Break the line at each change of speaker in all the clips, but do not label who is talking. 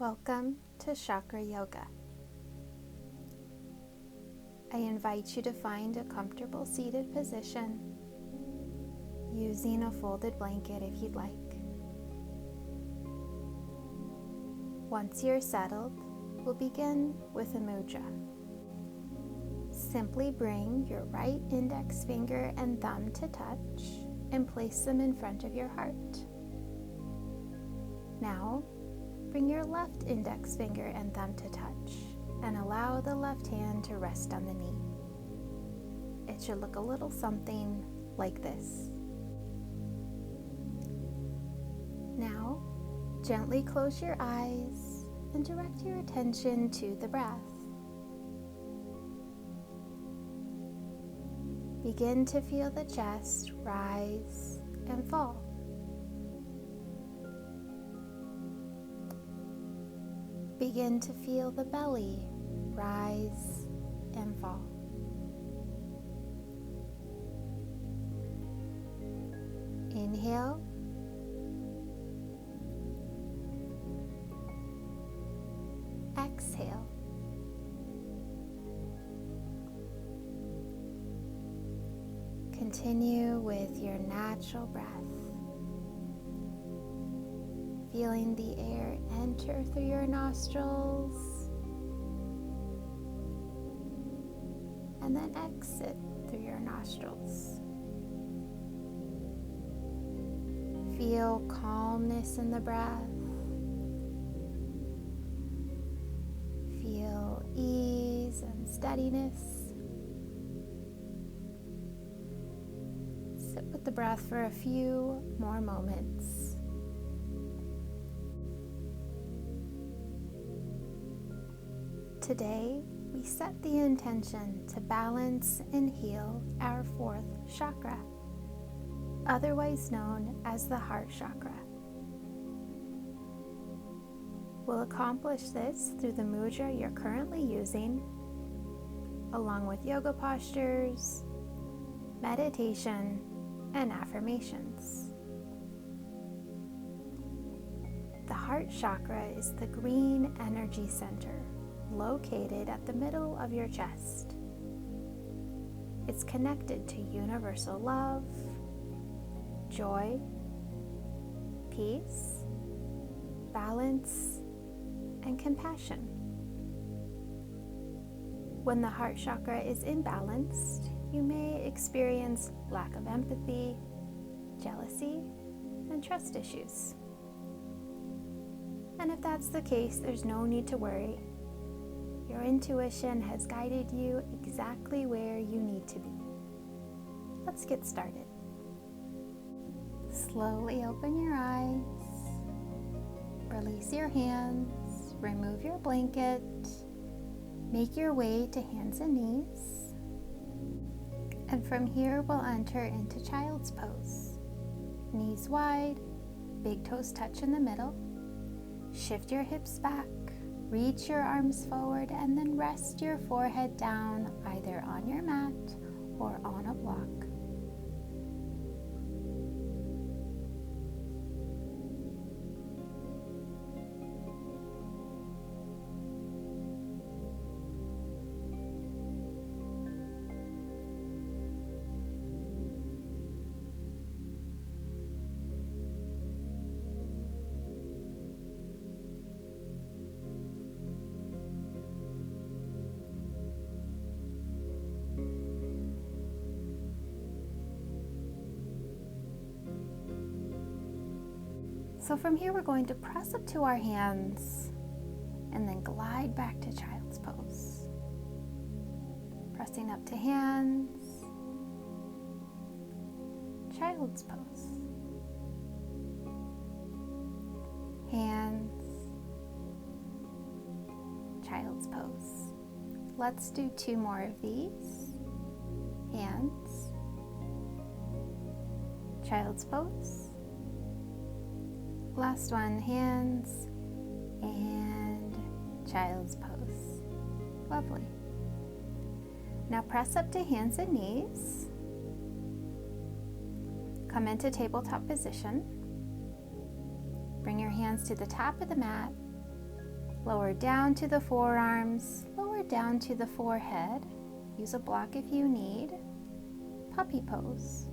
Welcome to Chakra Yoga. I invite you to find a comfortable seated position using a folded blanket if you'd like. Once you're settled, we'll begin with a mudra. Simply bring your right index finger and thumb to touch and place them in front of your heart. Now, bring your left index finger and thumb to touch and allow the left hand to rest on the knee. It should look a little something like this. Now, gently close your eyes and direct your attention to the breath. Begin to feel the chest rise and fall. Begin to feel the belly rise and fall. Inhale. Exhale. Continue with your natural breath, feeling the air enter through your nostrils and then exit through your nostrils. Feel calmness in the breath. Feel ease and steadiness. Sit with the breath for a few more moments. Today, we set the intention to balance and heal our fourth chakra, otherwise known as the heart chakra. We'll accomplish this through the mudra you're currently using, along with yoga postures, meditation, and affirmations. The heart chakra is the green energy center located at the middle of your chest. It's connected to universal love, joy, peace, balance, and compassion. When the heart chakra is imbalanced, you may experience lack of empathy, jealousy, and trust issues. And if that's the case, there's no need to worry. Your intuition has guided you exactly where you need to be. Let's get started. Slowly open your eyes, release your hands, remove your blanket, make your way to hands and knees, and from here we'll enter into child's pose. Knees wide, big toes touch in the middle, shift your hips back, reach your arms forward, and then rest your forehead down either on your mat or on a block. So from here we're going to press up to our hands and then glide back to child's pose. Pressing up to hands, child's pose. Hands, child's pose. Let's do 2 more of these. Hands, child's pose. Last one, hands and child's pose. Lovely. Now press up to hands and knees. Come into tabletop position. Bring your hands to the top of the mat Lower down to the forearms, lower down to the forehead. Use a block if you need. Puppy pose.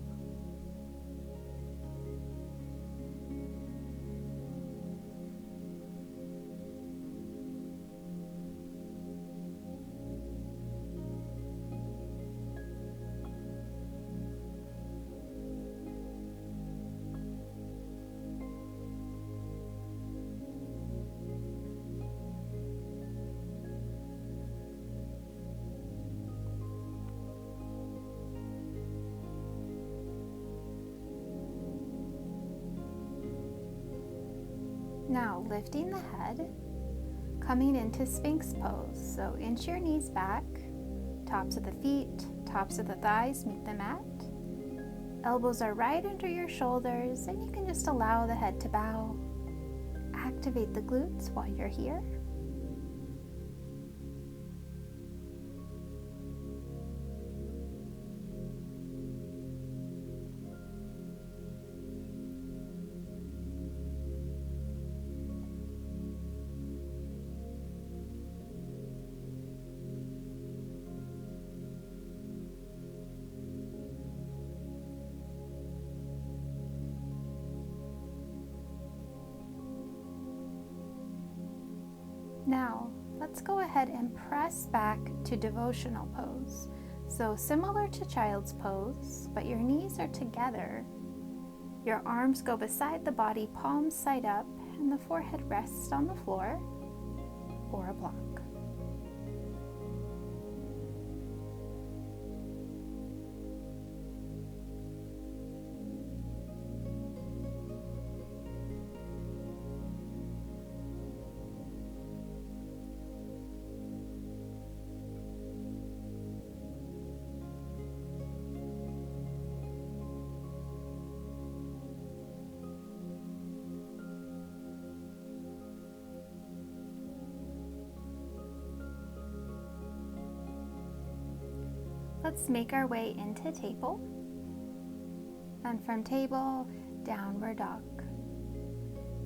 Now lifting the head, coming into Sphinx pose. So inch your knees back, tops of the feet, tops of the thighs meet the mat. Elbows are right under your shoulders, and you can just allow the head to bow. Activate the glutes while you're here. Now, let's go ahead and press back to Devotional Pose. So similar to Child's Pose, but your knees are together. Your arms go beside the body, palms side up, and the forehead rests on the floor or a block. Let's make our way into table, and from table, downward dog.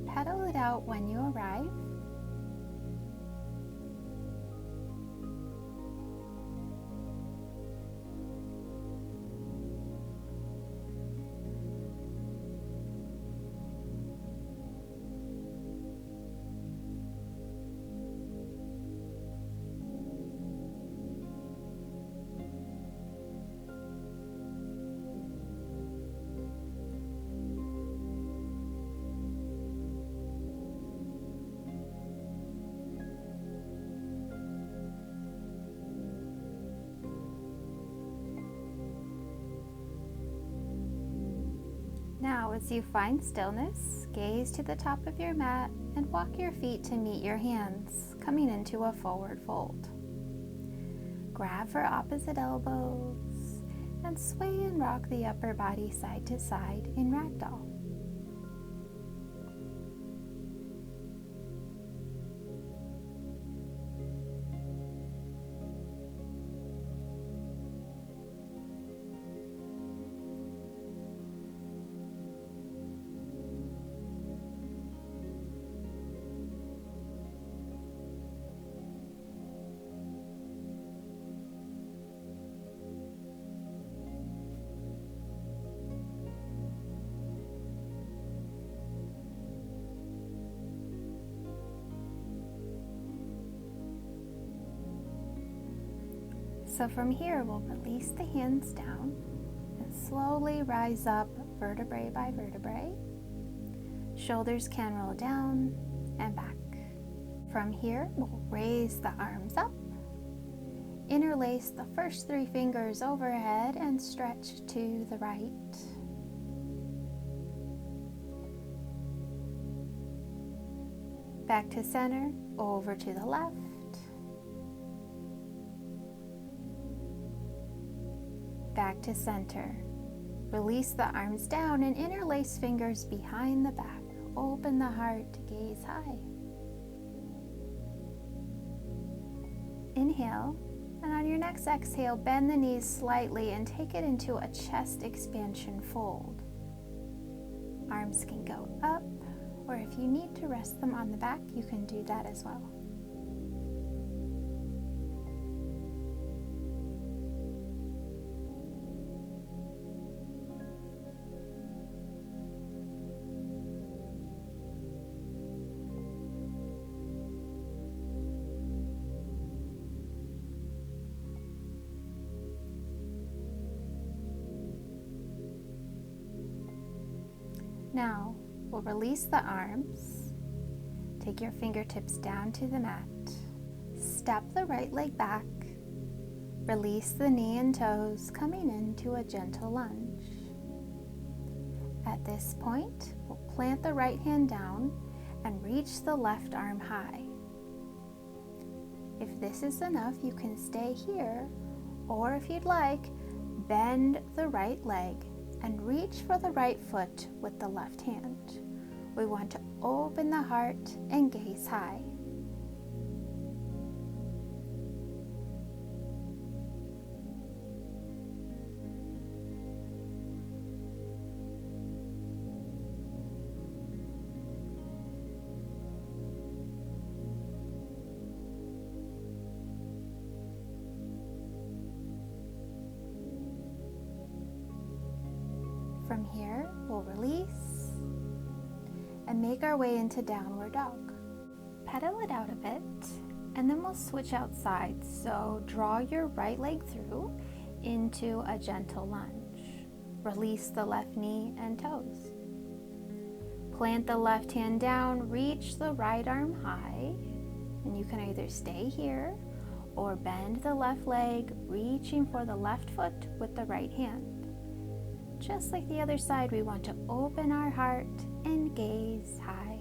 Pedal it out when you arrive. Now, as you find stillness, gaze to the top of your mat and walk your feet to meet your hands, coming into a forward fold. Grab for opposite elbows and sway and rock the upper body side to side in ragdoll. So from here, we'll release the hands down and slowly rise up vertebrae by vertebrae. Shoulders can roll down and back. From here, we'll raise the arms up, interlace the first 3 fingers overhead and stretch to the right. Back to center, over to the left. Back to center. Release the arms down and interlace fingers behind the back. Open the heart, gaze high. Inhale, and on your next exhale, bend the knees slightly and take it into a chest expansion fold. Arms can go up, or if you need to rest them on the back, you can do that as well. Now, we'll release the arms. Take your fingertips down to the mat. Step the right leg back. Release the knee and toes, coming into a gentle lunge. At this point, we'll plant the right hand down and reach the left arm high. If this is enough, you can stay here, or if you'd like, bend the right leg and reach for the right foot with the left hand. We want to open the heart and gaze high. From here, we'll release and make our way into downward dog. Pedal it out a bit, and then we'll switch out sides. So draw your right leg through into a gentle lunge. Release the left knee and toes. Plant the left hand down, reach the right arm high, and you can either stay here or bend the left leg, reaching for the left foot with the right hand. Just like the other side, we want to open our heart and gaze high.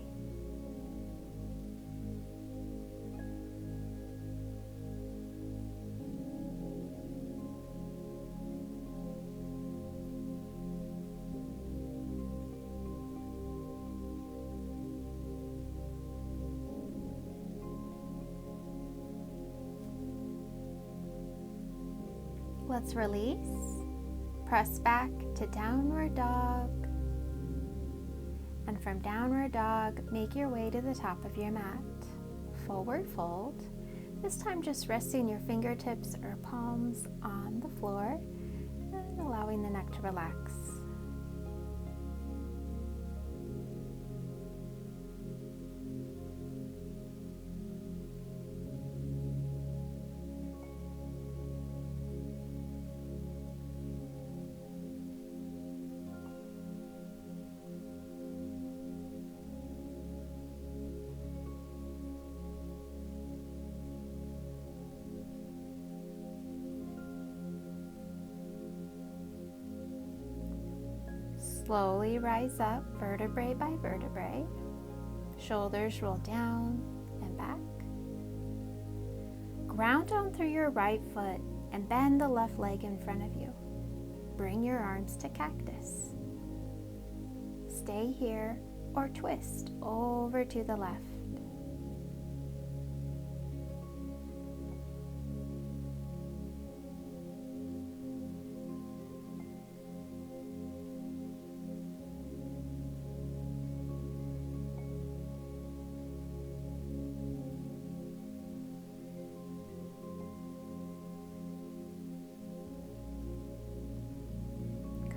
Let's release. Press back to downward dog. And from downward dog, make your way to the top of your mat. Forward fold. This time just resting your fingertips or palms on the floor and allowing the neck to relax. Slowly rise up, vertebrae by vertebrae. Shoulders roll down and back. Ground down through your right foot and bend the left leg in front of you. Bring your arms to cactus. Stay here or twist over to the left.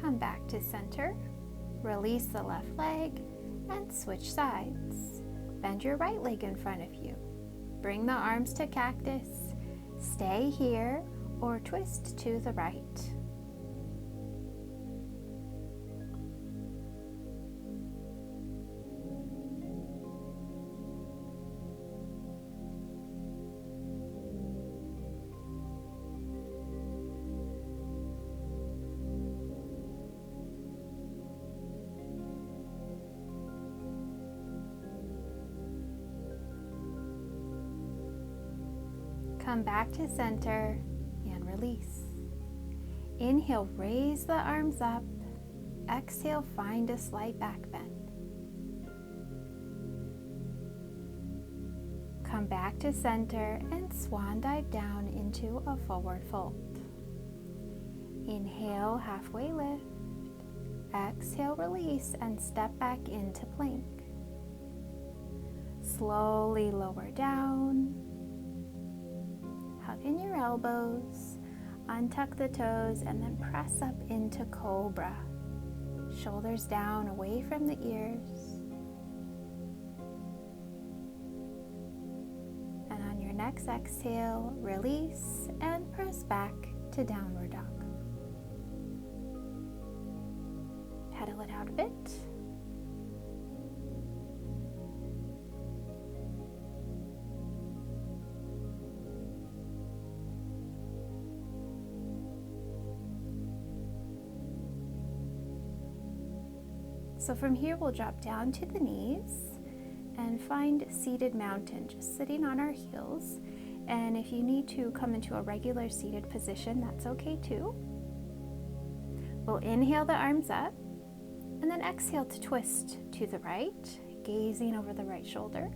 Come back to center, release the left leg, and switch sides. Bend your right leg in front of you. Bring the arms to cactus. Stay here or twist to the right. Come back to center and release. Inhale, raise the arms up. Exhale, find a slight back bend. Come back to center and swan dive down into a forward fold. Inhale, halfway lift. Exhale, release and step back into plank. Slowly lower down. Hug in your elbows, untuck the toes, and then press up into cobra. Shoulders down, away from the ears. And on your next exhale, release and press back to downward dog. Pedal it out a bit. So from here, we'll drop down to the knees and find seated mountain, just sitting on our heels. And if you need to come into a regular seated position, that's okay too. We'll inhale the arms up and then exhale to twist to the right, gazing over the right shoulder.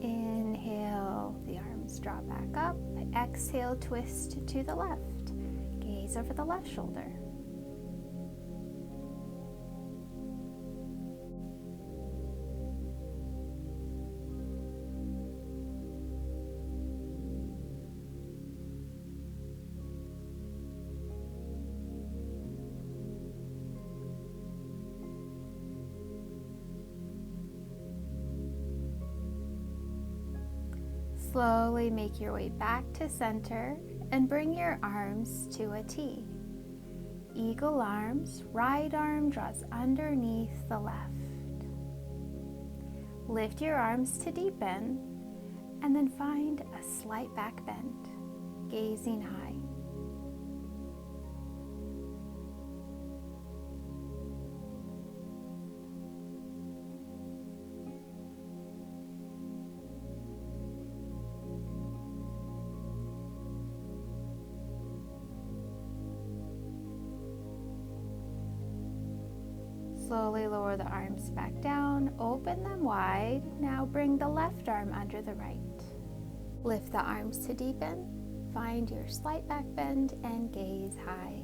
Inhale, the arms draw back up. Exhale, twist to the left. Gaze over the left shoulder. Slowly make your way back to center and bring your arms to a T. Eagle arms, right arm draws underneath the left. Lift your arms to deepen and then find a slight back bend, gazing high. Slowly lower the arms back down, open them wide. Now bring the left arm under the right. Lift the arms to deepen, find your slight back bend and gaze high.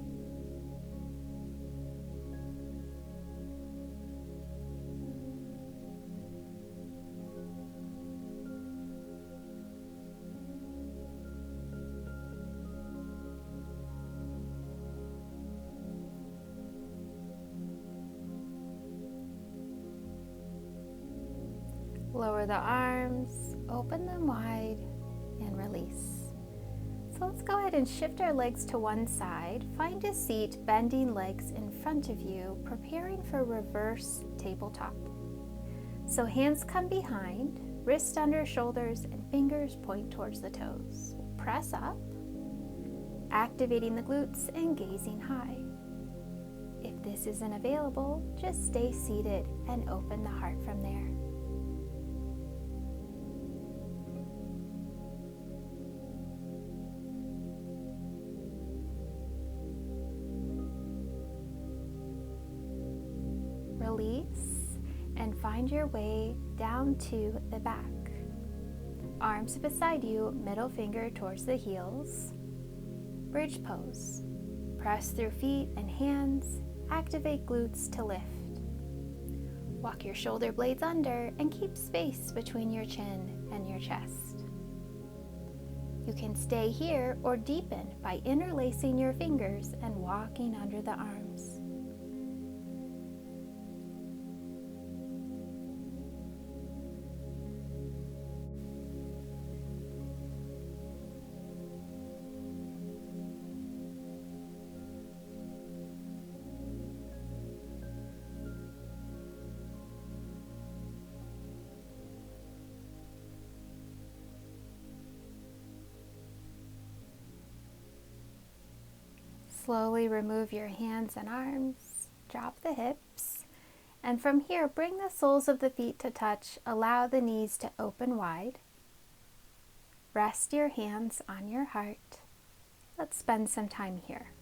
Lower the arms, open them wide, and release. So let's go ahead and shift our legs to one side. Find a seat, bending legs in front of you, preparing for reverse tabletop. So hands come behind, wrists under shoulders, and fingers point towards the toes. Press up, activating the glutes and gazing high. If this isn't available, just stay seated and open the heart from there. Release and find your way down to the back. Arms beside you, middle finger towards the heels. Bridge pose. Press through feet and hands. Activate glutes to lift. Walk your shoulder blades under and keep space between your chin and your chest. You can stay here or deepen by interlacing your fingers and walking under the arms. Slowly remove your hands and arms, drop the hips, and from here bring the soles of the feet to touch, allow the knees to open wide. Rest your hands on your heart. Let's spend some time here.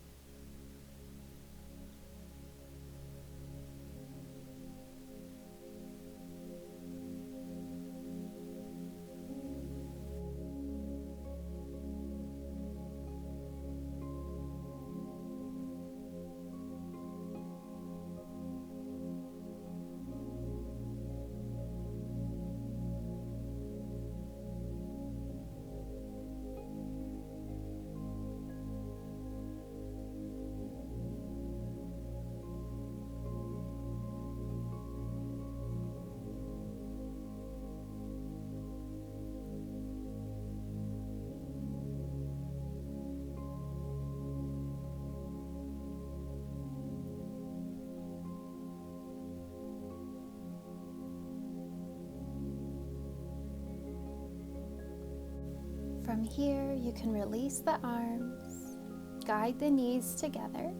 From here, you can release the arms, guide the knees together,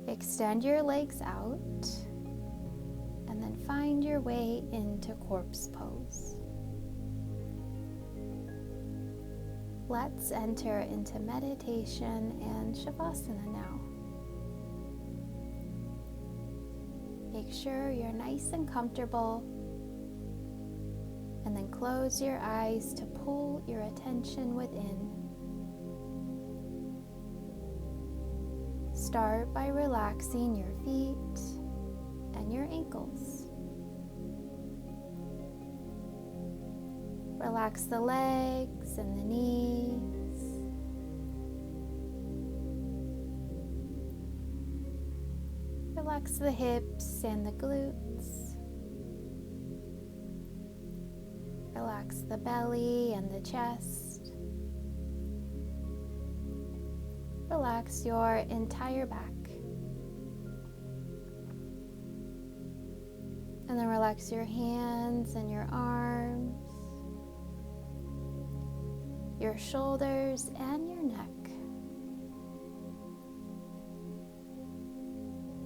extend your legs out, and then find your way into corpse pose. Let's enter into meditation and Shavasana now. Make sure you're nice and comfortable, and then close your eyes to pull your attention within. Start by relaxing your feet and your ankles. Relax the legs and the knees. Relax the hips and the glutes. Relax the belly and the chest. Relax your entire back. And then relax your hands and your arms, your shoulders and your neck.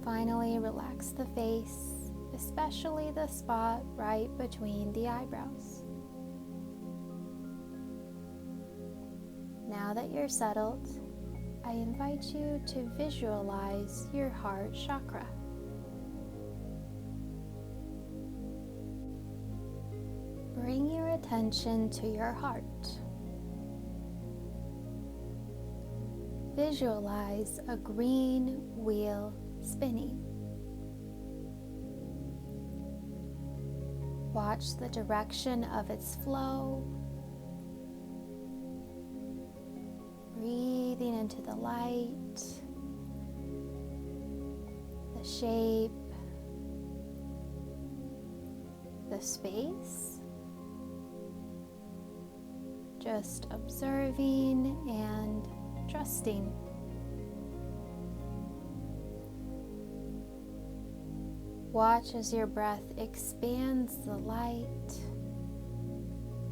Finally, relax the face, especially the spot right between the eyebrows. Now that you're settled, I invite you to visualize your heart chakra. Bring your attention to your heart. Visualize a green wheel spinning. Watch the direction of its flow. Breathing into the light, the shape, the space. Just observing and trusting. Watch as your breath expands the light,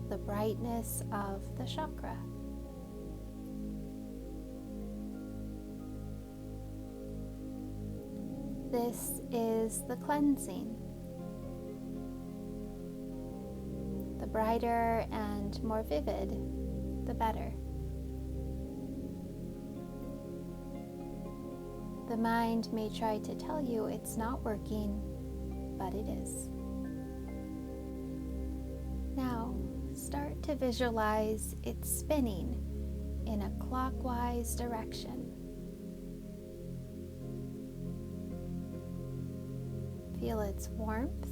the brightness of the chakra. This is the cleansing. The brighter and more vivid, the better. The mind may try to tell you it's not working, but it is. Now, start to visualize it spinning in a clockwise direction. Feel its warmth,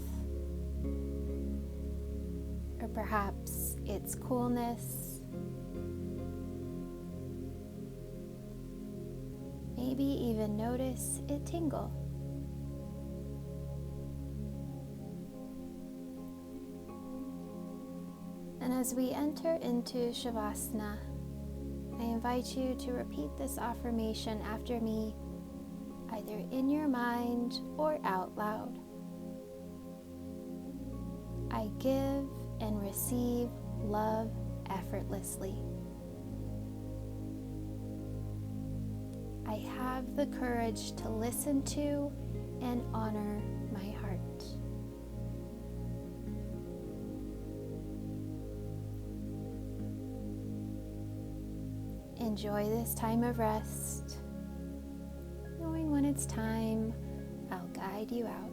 or perhaps its coolness. Maybe even notice it tingle. And as we enter into Shavasana, I invite you to repeat this affirmation after me, either in your mind or out loud. I give and receive love effortlessly. I have the courage to listen to and honor my heart. Enjoy this time of rest, knowing when it's time, I'll guide you out.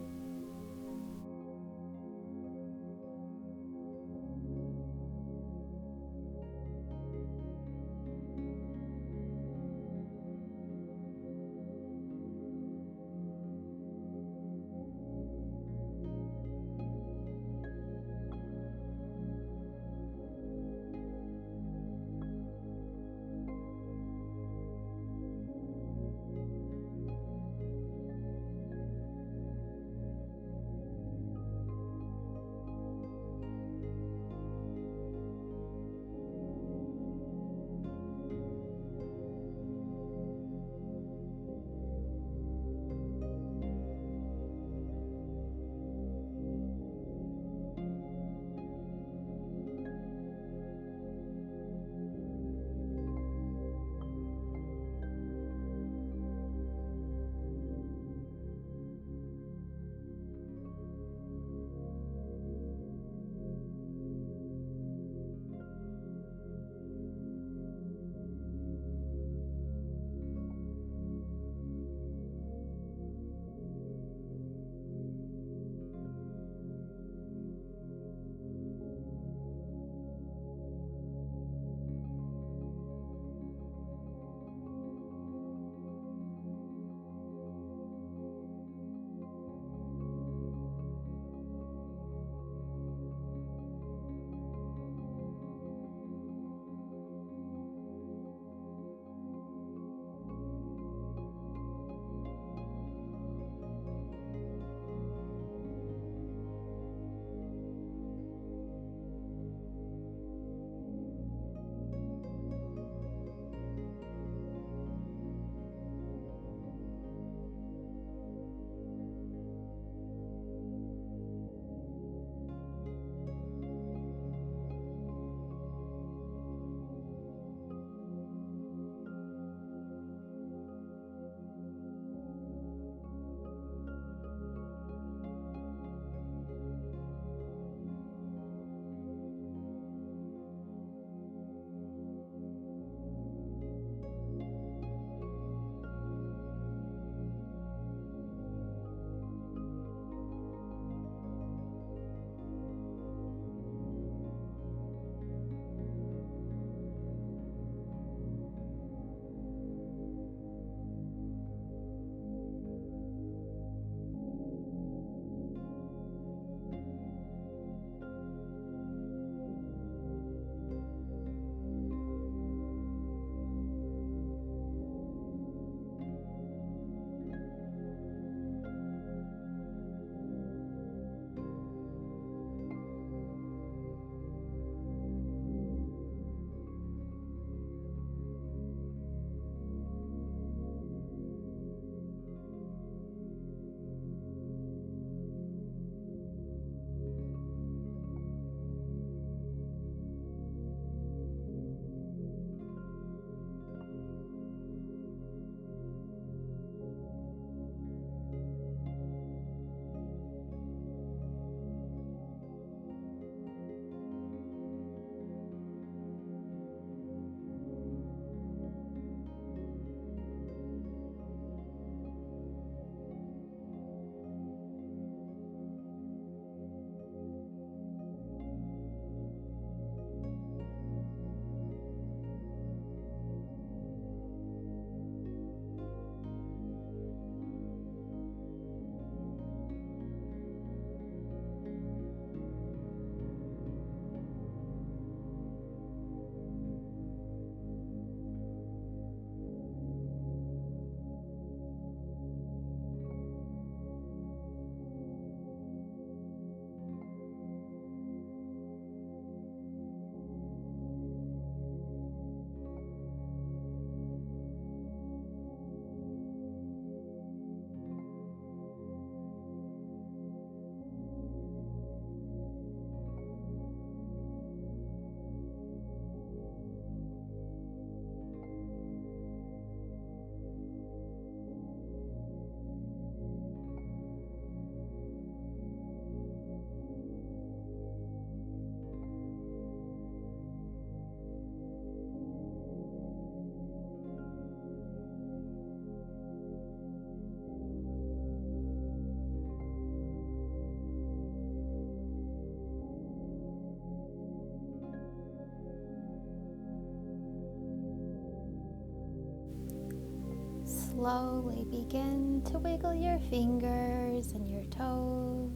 slowly begin to wiggle your fingers and your toes.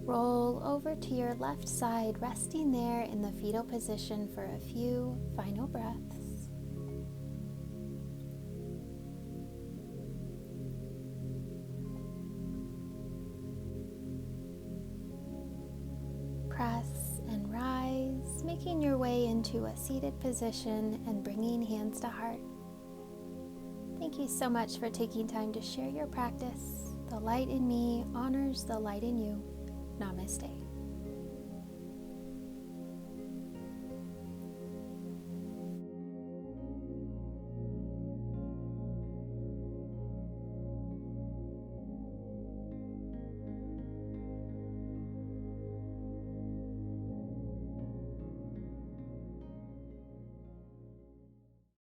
Roll over to your left side, resting there in the fetal position for a few final breaths. Press and rise, making your way into a seated position and bringing hands to heart. Thank you so much for taking time to share your practice. The light in me honors the light in you. Namaste.